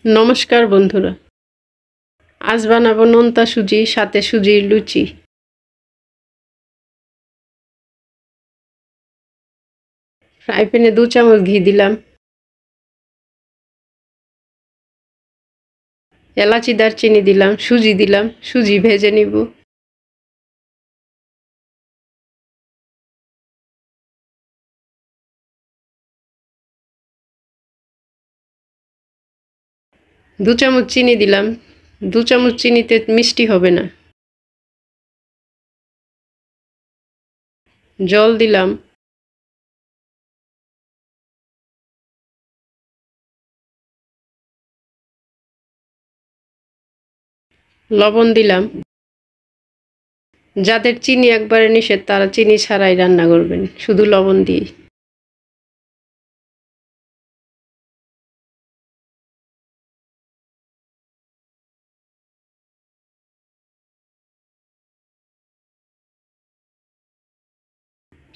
নমস্কার বন্ধুরা, আজ বানাবো নোনতা সুজি সাথে সুজির লুচি। ফ্রাই প্যানে 2 চামচ ঘি দিলাম, এলাচি দারচিনি দিলাম, সুজি দিলাম, সুজি ভেজে নিব। দু চামচ চিনি দিলাম, 2 চামচ চিনিতে মিষ্টি হবে না। জল দিলাম, লবণ দিলাম। যাদের চিনি একবারে নিষেধ তারা চিনি ছাড়াই রান্না করবেন, শুধু লবণ দিয়ে।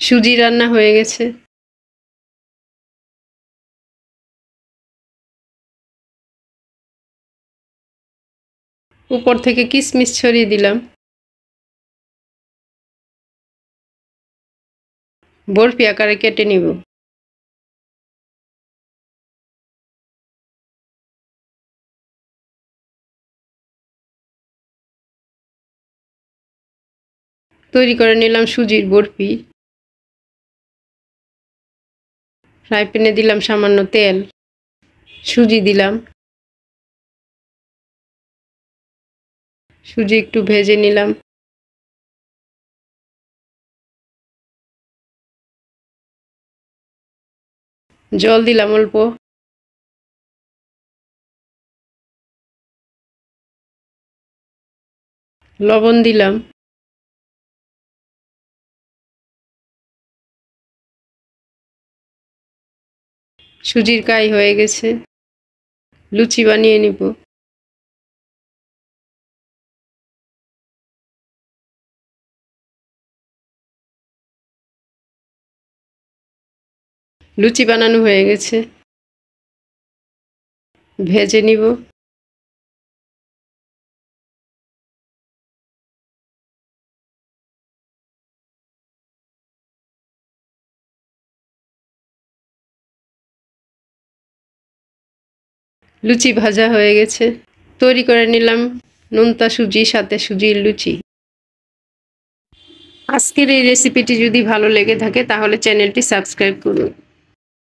সুজি রান্না হয়ে গেছে। উপর থেকে কিশমিশ ছড়িয়ে দিলাম। বরফি আকারে কেটে নিব। তৈরি করে নিলাম সুজির বরফি। ফ্রাই প্যানে দিলাম সামান্য তেল, সুজি দিলাম, সুজি একটু ভেজে নিলাম। জল দিলাম অল্প, লবণ দিলাম। সুজির কাই হয়ে গেছে, লুচি বানিয়ে নিব। লুচি বানানো হয়ে গেছে, ভেজে নিব। লুচি ভাজা হয়ে গেছে। তৈরি করে নিলাম নোনতা সুজি সাথে সুজির লুচি। আজকের এই রেসিপিটি যদি ভালো লেগে থাকে তাহলে চ্যানেলটি সাবস্ক্রাইব করুন।